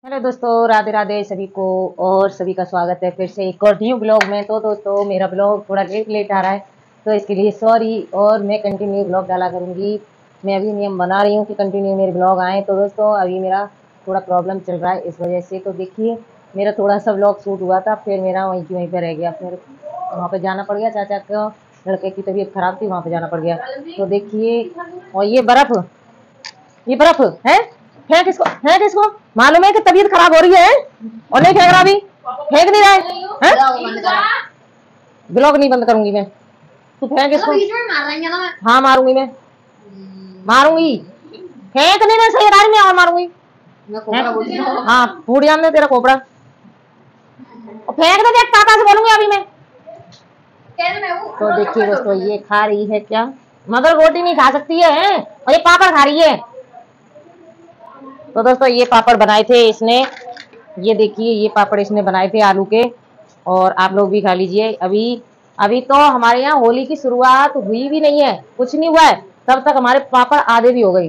Hello दोस्तों, राधे राधे सभी को। और सभी का स्वागत है फिर से एक और न्यू ब्लॉग में। तो दोस्तों, मेरा ब्लॉग थोड़ा लेट आ रहा है, तो इसके लिए सॉरी। और मैं कंटिन्यू ब्लॉग डाला करूँगी। मैं अभी नियम बना रही हूँ कि कंटिन्यू मेरे ब्लॉग आएँ। तो दोस्तों, अभी मेरा थोड़ा प्रॉब्लम चल रहा है, इस वजह से तो देखिए मेरा थोड़ा सा ब्लॉग शूट हुआ था, फिर मेरा वहीं की वहीं पर रह गया। फिर वहाँ पर जाना पड़ गया, चाचा का लड़के की तबीयत खराब थी, वहाँ पर जाना पड़ गया। तो देखिए, और ये बर्फ है, फेंक इसको, फेंक इसको। मालूम है कि तबीयत खराब हो रही है और नहीं फेंक रहा, अभी फेंक नहीं रहा है। ब्लॉग नहीं बंद करूंगी मैं, तू फेंक इसको। हाँ मारूंगी मैं, मारूंगी। फेंक नहीं, मैं सही में और मारूंगी। हाँ फूट जान दे तेरा खोपड़ा, और फेंक दे। देख पापा से बोलूंगी अभी मैं। तो देखिए दोस्तों, ये खा रही है क्या, मगर रोटी नहीं खा सकती है और ये पापड़ खा रही है। तो दोस्तों, ये पापड़ बनाए थे इसने, ये देखिए ये पापड़ इसने बनाए थे आलू के, और आप लोग भी खा लीजिए। अभी अभी तो हमारे यहाँ होली की शुरुआत हुई भी नहीं है, कुछ नहीं हुआ है, तब तक हमारे पापड़ आधे भी हो गई।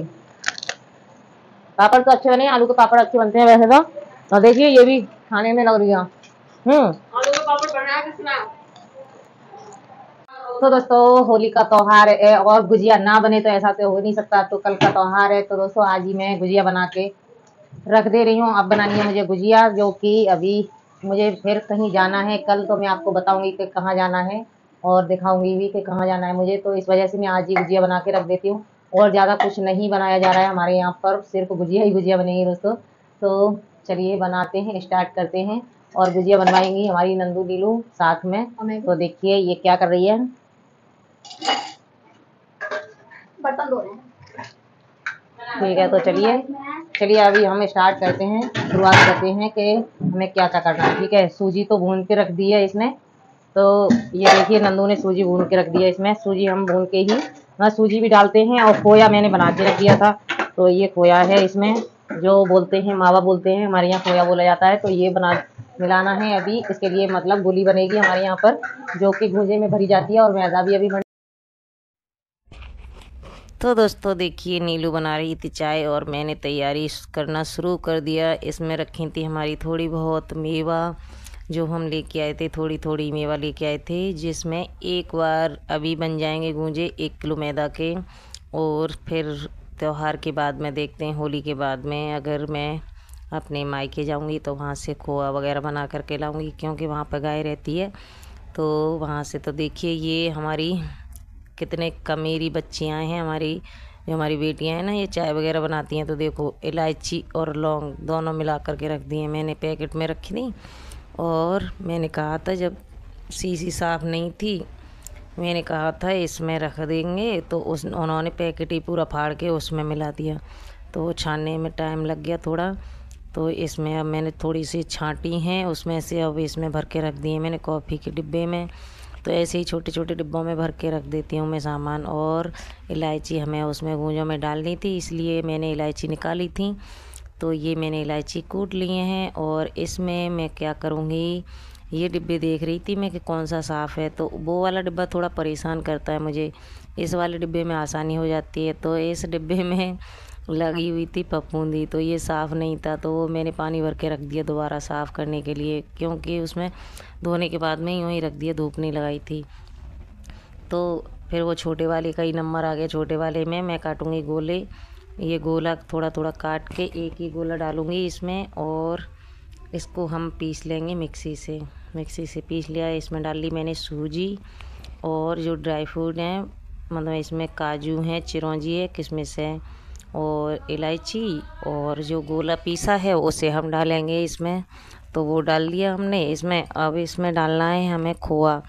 पापड़ तो अच्छे बने, आलू के पापड़ अच्छे बनते हैं वैसे तो। और देखिए ये भी खाने में लग रही है। आलू के पापड़ बनाया किसने? तो दोस्तों, होली का त्योहार है और गुजिया ना बने तो ऐसा तो हो नहीं सकता। तो कल का त्योहार है, तो दोस्तों आज ही मैं गुजिया बना के रख दे रही हूँ। अब बनानी है मुझे गुजिया, जो कि अभी मुझे फिर कहीं जाना है। कल तो मैं आपको बताऊंगी कि कहाँ जाना है, और दिखाऊंगी भी कि कहाँ जाना है मुझे। तो इस वजह से मैं आज ही गुजिया बना के रख देती हूँ, और ज़्यादा कुछ नहीं बनाया जा रहा है हमारे यहाँ पर, सिर्फ गुजिया ही गुजिया बनेगी दोस्तों। तो चलिए बनाते हैं, स्टार्ट करते हैं। और गुजिया बनवाएंगी हमारी नंदू नीलू साथ में। तो देखिए ये क्या कर रही है, बर्तन धो रहे हैं। ठीक है, तो चलिए अभी हम स्टार्ट करते हैं, शुरुआत करते हैं कि हमें क्या क्या करना है। ठीक है, सूजी तो भून के रख दी है इसने। तो ये देखिए नंदू ने सूजी भून के रख दी है। इसमें सूजी हम भून के ही सूजी भी डालते हैं, और खोया मैंने बना के रख दिया था। तो ये खोया है, इसमें जो बोलते हैं मावा बोलते हैं, हमारे यहाँ खोया बोला जाता है। तो ये मिलाना है अभी, इसके लिए मतलब गोली बनेगी हमारे यहाँ पर, जो कि भूजे में भरी जाती है, और मैदा भी अभी तो दोस्तों देखिए नीलू बना रही थी चाय, और मैंने तैयारी करना शुरू कर दिया। इसमें रखी थी हमारी थोड़ी बहुत मेवा, जो हम लेके आए थे, थोड़ी थोड़ी मेवा लेके आए थे, जिसमें एक बार अभी बन जाएंगे गूंजे 1 किलो मैदा के। और फिर त्यौहार के बाद में देखते हैं, होली के बाद में अगर मैं अपने मायके जाऊंगी तो वहाँ से खोआ वगैरह बना करके लाऊंगी, क्योंकि वहाँ पर गाय रहती है। तो वहाँ से तो देखिए ये हमारी कितने कमेरी बच्चियाँ हैं, हमारी बेटियाँ हैं ना, ये चाय वगैरह बनाती हैं। तो देखो इलायची और लौंग दोनों मिला करके रख दी हैं मैंने, पैकेट में रखी थी। और मैंने कहा था, जब शीशी साफ़ नहीं थी, मैंने कहा था इसमें रख देंगे, तो उन्होंने पैकेट ही पूरा फाड़ के उसमें मिला दिया। तो वो छानने में टाइम लग गया थोड़ा। तो इसमें अब मैंने थोड़ी सी छाँटी हैं उसमें से, अब इसमें भर के रख दिए मैंने कॉफ़ी के डिब्बे में। तो ऐसे ही छोटे छोटे डिब्बों में भर के रख देती हूँ मैं सामान। और इलायची हमें उसमें गूंजों में डालनी थी, इसलिए मैंने इलायची निकाली थी। तो ये मैंने इलायची कूट लिए हैं, और इसमें मैं क्या करूँगी, ये डिब्बे देख रही थी मैं कि कौन सा साफ़ है। तो वो वाला डिब्बा थोड़ा परेशान करता है मुझे, इस वाले डिब्बे में आसानी हो जाती है। तो इस डिब्बे में लगी हुई थी फफूंदी, तो ये साफ़ नहीं था, तो वो मैंने पानी भर के रख दिया दोबारा साफ़ करने के लिए, क्योंकि उसमें धोने के बाद में यूँ ही रख दिया, धूप नहीं लगाई थी। तो फिर वो छोटे वाले का ही नंबर आ गया, छोटे वाले में मैं काटूँगी गोले। ये गोला थोड़ा थोड़ा काट के एक ही गोला डालूँगी इसमें, और इसको हम पीस लेंगे मिक्सी से पीस लिया। इसमें डाल ली मैंने सूजी, और जो ड्राई फ्रूट हैं, मतलब इसमें काजू हैं, चिरौंजी है, किशमिश है, और इलायची, और जो गोला पीसा है उसे हम डालेंगे इसमें। तो वो डाल लिया हमने इसमें। अब इसमें डालना है हमें खोआ।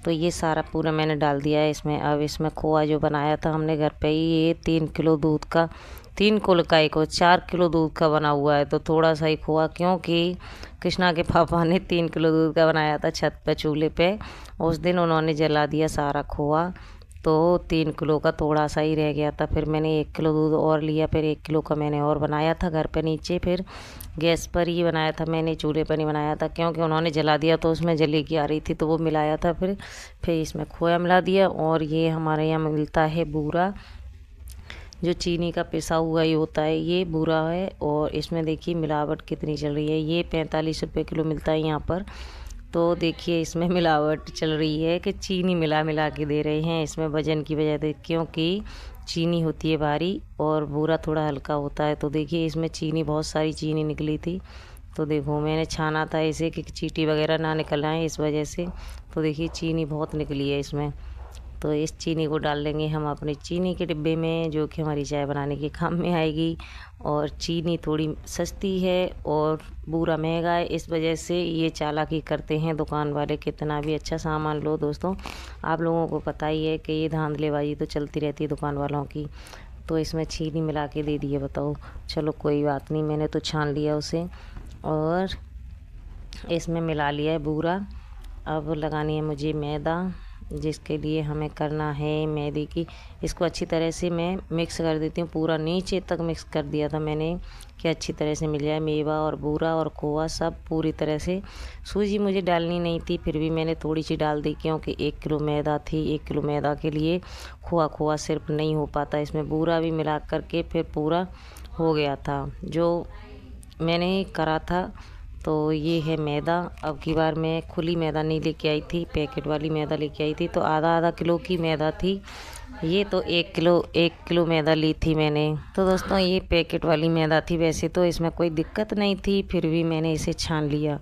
तो ये सारा पूरा मैंने डाल दिया है इसमें। अब इसमें खोआ जो बनाया था हमने घर पे ही, ये 3 किलो दूध का, 3 किलो का एक 4 किलो दूध का बना हुआ है। तो थोड़ा सा ही खोआ, क्योंकि कृष्णा के पापा ने 3 किलो दूध का बनाया था छत पे चूल्हे पे, उस दिन उन्होंने जला दिया सारा खोआ। तो 3 किलो का थोड़ा सा ही रह गया था। फिर मैंने 1 किलो दूध और लिया, फिर 1 किलो का मैंने और बनाया था घर पे नीचे। फिर गैस पर ही बनाया था मैंने, चूल्हे पर नहीं बनाया था, क्योंकि उन्होंने जला दिया तो उसमें जलेगी आ रही थी, तो वो मिलाया था। फिर इसमें खोया मिला दिया। और ये हमारे यहाँ मिलता है बूरा, जो चीनी का पिसा हुआ ही होता है, ये बूरा है। और इसमें देखिए मिलावट कितनी चल रही है। ये 45 रुपये किलो मिलता है यहाँ पर। तो देखिए इसमें मिलावट चल रही है कि चीनी मिला मिला के दे रहे हैं इसमें वज़न की वजह से, क्योंकि चीनी होती है भारी और बूरा थोड़ा हल्का होता है। तो देखिए इसमें चीनी, बहुत सारी चीनी निकली थी। तो देखो मैंने छाना था इसे कि चींटी वगैरह ना निकल आए इस वजह से। तो देखिए चीनी बहुत निकली है इसमें। तो इस चीनी को डाल लेंगे हम अपने चीनी के डिब्बे में, जो कि हमारी चाय बनाने के काम में आएगी। और चीनी थोड़ी सस्ती है और बूरा महंगा है, इस वजह से ये चालाकी करते हैं दुकान वाले। कितना भी अच्छा सामान लो दोस्तों, आप लोगों को पता ही है कि ये धांधलेबाजी तो चलती रहती है दुकान वालों की। तो इसमें चीनी मिला के दे दिए, बताओ। चलो कोई बात नहीं, मैंने तो छान लिया उसे और इसमें मिला लिया है बूरा। अब लगानी है मुझे मैदा, जिसके लिए हमें करना है मैदे की, इसको अच्छी तरह से मैं मिक्स कर देती हूँ। पूरा नीचे तक मिक्स कर दिया था मैंने कि अच्छी तरह से मिल जाए मेवा और बूरा और खोआ सब पूरी तरह से। सूजी मुझे डालनी नहीं थी, फिर भी मैंने थोड़ी सी डाल दी, क्योंकि 1 किलो मैदा थी। 1 किलो मैदा के लिए खोआ सिर्फ नहीं हो पाता, इसमें बूरा भी मिला करके फिर पूरा हो गया था जो मैंने करा था। तो ये है मैदा। अब की बार मैं खुली मैदा नहीं लेके आई थी, पैकेट वाली मैदा लेके आई थी। तो आधा किलो की मैदा थी ये। तो 1 किलो मैदा ली थी मैंने। तो दोस्तों ये पैकेट वाली मैदा थी। वैसे तो इसमें कोई दिक्कत नहीं थी, फिर भी मैंने इसे छान लिया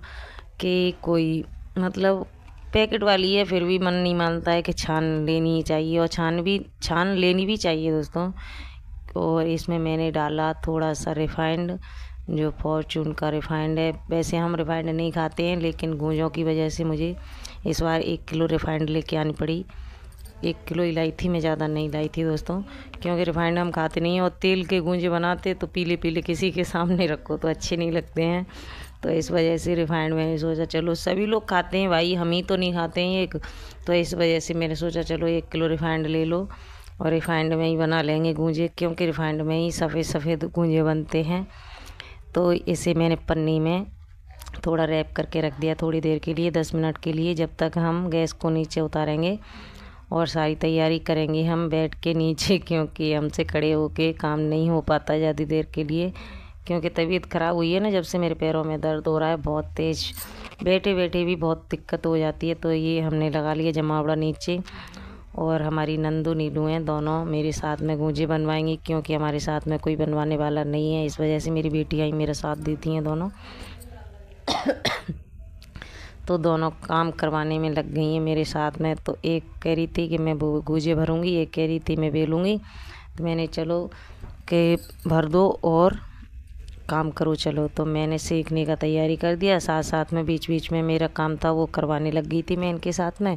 कि कोई मतलब पैकेट वाली है, फिर भी मन नहीं मानता है कि छान लेनी ही चाहिए, और छान लेनी भी चाहिए दोस्तों। और इसमें मैंने डाला थोड़ा सा रिफाइंड, जो फॉर्चून का रिफाइंड है। वैसे हम रिफाइंड नहीं खाते हैं, लेकिन गूंजों की वजह से मुझे इस बार 1 किलो रिफाइंड लेके आनी पड़ी। 1 किलो ही लाई थी मैं, ज़्यादा नहीं लाई थी दोस्तों, क्योंकि रिफाइंड हम खाते नहीं हैं। और तेल के गूंजे बनाते तो पीले पीले किसी के सामने रखो तो अच्छे नहीं लगते हैं। तो इस वजह से रिफाइंड मैंने सोचा चलो सभी लोग खाते हैं भाई, हम ही तो नहीं खाते हैं एक। तो इस वजह से मैंने सोचा चलो 1 किलो रिफाइंड ले लो और रिफाइंड में ही बना लेंगे गूंजे, क्योंकि रिफाइंड में ही सफ़ेद सफ़ेद गूंजे बनते हैं। तो इसे मैंने पन्नी में थोड़ा रैप करके रख दिया थोड़ी देर के लिए, 10 मिनट के लिए, जब तक हम गैस को नीचे उतारेंगे और सारी तैयारी करेंगे हम बैठ के नीचे, क्योंकि हमसे खड़े होके काम नहीं हो पाता ज़्यादा देर के लिए, क्योंकि तबीयत ख़राब हुई है ना जब से, मेरे पैरों में दर्द हो रहा है बहुत तेज़। बैठे बैठे भी बहुत दिक्कत हो जाती है। तो ये हमने लगा लिया जमावड़ा नीचे। और हमारी नंदू नीलू हैं, दोनों मेरे साथ में गूंजे बनवाएंगी, क्योंकि हमारे साथ में कोई बनवाने वाला नहीं है। इस वजह से मेरी बेटियाँ ही मेरा साथ देती हैं दोनों। तो दोनों काम करवाने में लग गई हैं मेरे साथ में। तो एक कह रही थी कि मैं गूंजे भरूंगी, एक कह रही थी मैं बेलूँगी। तो मैंने चलो कि भर दो और काम करो चलो। तो मैंने सीखने का तैयारी कर दिया, साथ साथ में बीच बीच में मेरा काम था वो करवाने लग गई थी मैं इनके साथ में,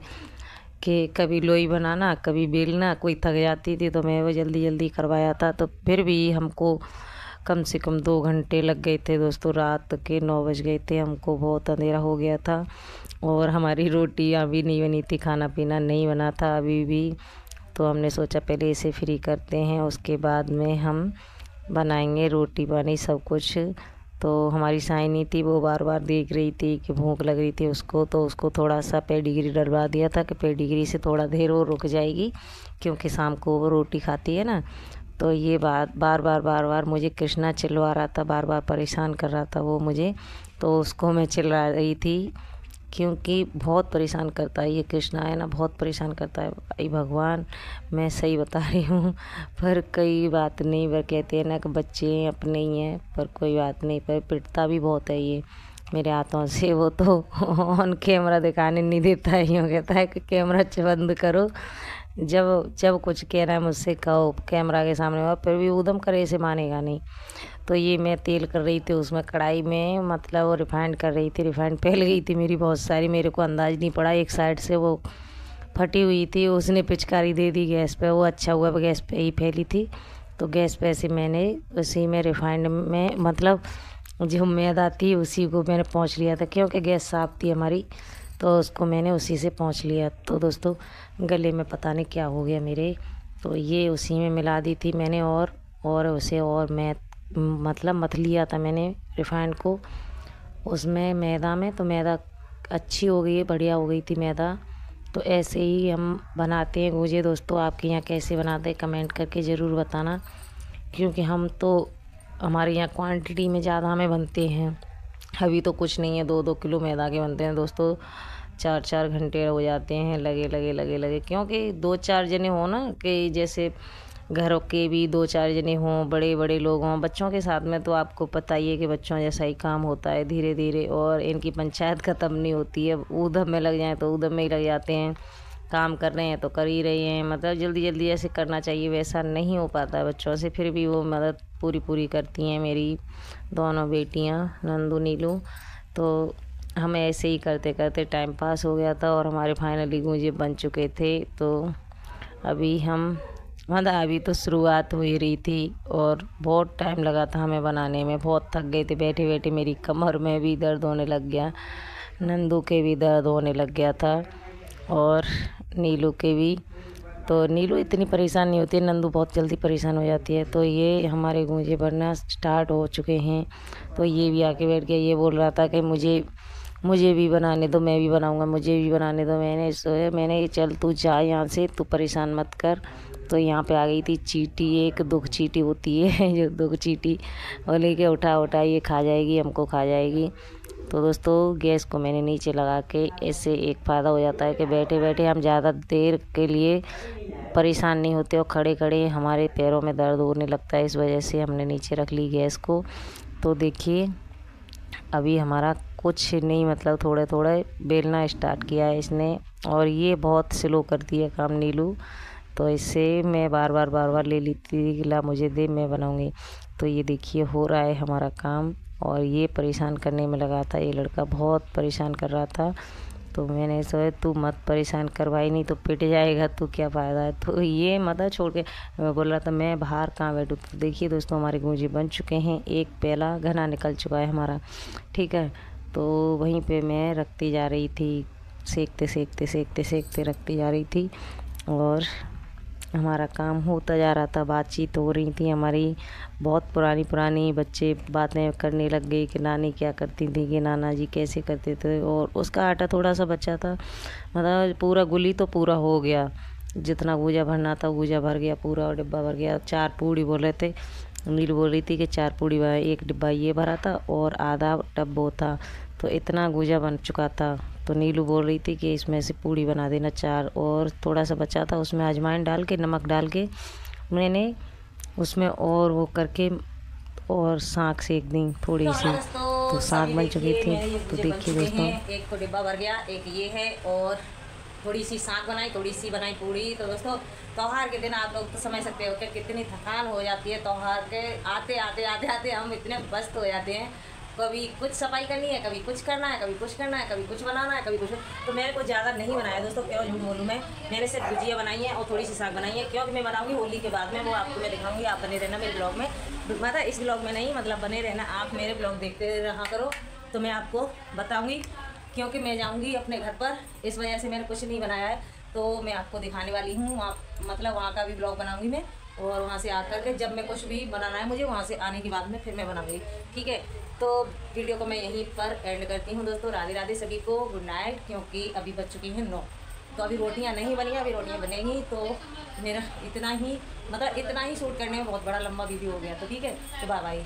कि कभी लोई बनाना कभी बेलना। कोई थक जाती थी तो मैं वो जल्दी जल्दी करवाया था। तो फिर भी हमको कम से कम 2 घंटे लग गए थे दोस्तों। रात के 9 बज गए थे, हमको बहुत अंधेरा हो गया था। और हमारी रोटी अभी नहीं बनी थी, खाना पीना नहीं बना था अभी भी। तो हमने सोचा पहले इसे फ्री करते हैं, उसके बाद में हम बनाएंगे रोटी पानी सब कुछ। तो हमारी साइनी थी, वो बार बार देख रही थी कि भूख लग रही थी उसको। तो उसको थोड़ा सा पेडिग्री डलवा दिया था कि पेडिग्री से थोड़ा देर वो रुक जाएगी, क्योंकि शाम को वो रोटी खाती है ना। तो ये बार बार मुझे कृष्णा चिल्ला रहा था, बार बार परेशान कर रहा था वो मुझे। तो उसको मैं चिल्ला रही थी, क्योंकि बहुत परेशान करता है ये कृष्णा है ना, बहुत परेशान करता है भाई भगवान, मैं सही बता रही हूँ। पर कोई बात नहीं, पर कहते हैं ना कि बच्चे हैं अपने ही हैं, पर कोई बात नहीं, पर पिटता भी बहुत है ये मेरे हाथों से। वो तो ऑन कैमरा दिखाने नहीं देता है, यूँ कहता है कि कैमरा बंद करो, जब कुछ कहना है मुझसे कहो कैमरा के सामने हो। फिर भी उधम करे से मानेगा नहीं। तो ये मैं तेल कर रही थी उसमें कढ़ाई में, मतलब वो रिफाइंड कर रही थी। रिफाइंड फैल गई थी मेरी बहुत सारी, मेरे को अंदाज़ नहीं पड़ा, एक साइड से वो फटी हुई थी, उसने पिचकारी दे दी गैस पे। वो अच्छा हुआ गैस पे ही फैली थी। तो गैस पे से मैंने उसी में रिफाइंड में मतलब जो मैदा थी उसी को मैंने पोंछ लिया था, क्योंकि गैस साफ थी हमारी। तो उसको मैंने उसी से पोंछ लिया। तो दोस्तों गले में पता नहीं क्या हो गया मेरे, तो ये उसी में मिला दी थी मैंने। और उसे और मैं मतलब मथ लिया था मैंने रिफाइंड को उसमें मैदा में। तो मैदा अच्छी हो गई है, बढ़िया हो गई थी मैदा। तो ऐसे ही हम बनाते हैं गूंजे दोस्तों। आपके यहाँ कैसे बनाते हैं कमेंट करके ज़रूर बताना। क्योंकि हम तो हमारे यहाँ क्वांटिटी में ज़्यादा हमें बनते हैं। अभी तो कुछ नहीं है, 2-2 किलो मैदा के बनते हैं दोस्तों। 4-4 घंटे हो जाते हैं लगे, क्योंकि 2-4 जने हो ना, कि जैसे घरों के भी 2-4 जने हों, बड़े बड़े लोग हों। बच्चों के साथ में तो आपको पता ही है कि बच्चों जैसा ही काम होता है धीरे धीरे, और इनकी पंचायत ख़त्म नहीं होती है। ऊधम में लग जाएँ तो ऊधम में ही लग जाते हैं, काम कर रहे हैं तो कर ही रहे हैं। मतलब जल्दी जल्दी ऐसे करना चाहिए, वैसा नहीं हो पाता है बच्चों से। फिर भी वो मदद पूरी करती हैं मेरी दोनों बेटियां नंदू नीलू। तो हमें ऐसे ही करते करते टाइम पास हो गया था, और हमारे फाइनली गूंजे बन चुके थे। तो अभी हम मतलब अभी तो शुरुआत हो ही रही थी, और बहुत टाइम लगा था हमें बनाने में। बहुत थक गए थे बैठे बैठे, मेरी कमर में भी दर्द होने लग गया, नंदू के भी दर्द होने लग गया था, और नीलू के भी। तो नीलू इतनी परेशान नहीं होती है, नंदू बहुत जल्दी परेशान हो जाती है। तो ये हमारे गूंजे बनना स्टार्ट हो चुके हैं। तो ये भी आके बैठ गया, ये बोल रहा था कि मुझे भी बनाने दो, मैं भी बनाऊंगा, मुझे भी बनाने दो। मैंने चल तू जा यहाँ से, तू परेशान मत कर। तो यहाँ पे आ गई थी चींटी, एक दुख चींटी होती है जो दुख चींटी, और लेके उठा ये खा जाएगी, हमको खा जाएगी। तो दोस्तों गैस को मैंने नीचे लगा के, ऐसे एक फ़ायदा हो जाता है कि बैठे बैठे हम ज़्यादा देर के लिए परेशान नहीं होते, और खड़े खड़े हमारे पैरों में दर्द होने लगता है। इस वजह से हमने नीचे रख ली गैस को। तो देखिए अभी हमारा कुछ नहीं, मतलब थोड़े थोड़े बेलना स्टार्ट किया है इसने, और ये बहुत स्लो करती है काम नीलू। तो इससे मैं बार बार ले लेती थी कि ला मुझे दे, मैं बनाऊंगी। तो ये देखिए हो रहा है हमारा काम, और ये परेशान करने में लगा था, ये लड़का बहुत परेशान कर रहा था। तो मैंने सोचा तू मत परेशान करवाई, नहीं तो पिट जाएगा, तो क्या फ़ायदा है। तो ये मतलब छोड़ के बोल रहा था मैं बाहर कहाँ बैठूँ। तो देखिए दोस्तों हमारे गूंजे बन चुके हैं, एक प्याला घना निकल चुका है हमारा, ठीक है। तो वहीं पे मैं रखती जा रही थी, सेकते रखती जा रही थी, और हमारा काम होता जा रहा था। बातचीत हो रही थी हमारी, बहुत पुरानी बच्चे बातें करने लग गए कि नानी क्या करती थी, कि नाना जी कैसे करते थे। और उसका आटा थोड़ा सा बचा था, मतलब पूरा गुली तो पूरा हो गया, जितना गूजा भरना था गूजा भर गया, पूरा डिब्बा भर गया। 4 पूड़ी बोल रहे थे, नीलू बोल रही थी कि 4 पूड़ी, एक डिब्बा ये भरा था और आधा डब्बो था, तो इतना गूजा बन चुका था। तो नीलू बोल रही थी कि इसमें से पूड़ी बना देना 4, और थोड़ा सा बचा था, उसमें अजवाइन डाल के नमक डाल के मैंने उसमें और वो करके और साग सेक दी थोड़ी सी, तो साग बन चुकी थी। तो देखिए दोस्तों एक तो डिब्बा भर गया, एक ये है, और थोड़ी सी साग बनाई, थोड़ी सी बनाई पूड़ी। तो दोस्तों त्योहार के दिन आप लोग तो समझ सकते हो कि कितनी थकान हो जाती है। त्योहार के आते आते हम इतने व्यस्त हो जाते हैं, कभी कुछ सफाई करनी है, कभी कुछ करना है, कभी कुछ करना है, कभी कुछ बनाना है, कभी कुछ। तो मैंने कुछ ज़्यादा नहीं बनाया दोस्तों, क्यों झूठ बोलूँ मैंने सिर्फ भुजिया बनाई है और थोड़ी सी साग बनाई है, क्योंकि मैं बनाऊंगी होली के बाद में, वो आपको मैं दिखाऊंगी। आप बने रहना मेरे ब्लॉग में, मतलब इस ब्लॉग में नहीं, मतलब बने रहना आप, मेरे ब्लॉग देखते रहा करो, तो मैं आपको बताऊँगी। क्योंकि मैं जाऊँगी अपने घर पर, इस वजह से मैंने कुछ नहीं बनाया है, तो मैं आपको दिखाने वाली हूँ। वहाँ मतलब वहाँ का भी ब्लॉग बनाऊँगी मैं, और वहाँ से आकर के जब मैं कुछ भी बनाना है मुझे, वहाँ से आने के बाद में फिर मैं बनाऊँगी, ठीक है। तो वीडियो को मैं यहीं पर एंड करती हूँ दोस्तों। राधे राधे सभी को, गुड नाइट। क्योंकि अभी बज चुकी हैं 9, तो अभी रोटियाँ नहीं बनी, अभी रोटियाँ बनेंगी। तो मेरा इतना ही, मतलब इतना ही शूट करने में बहुत बड़ा लंबा वीडियो हो गया, तो ठीक है, तो बाय बाय।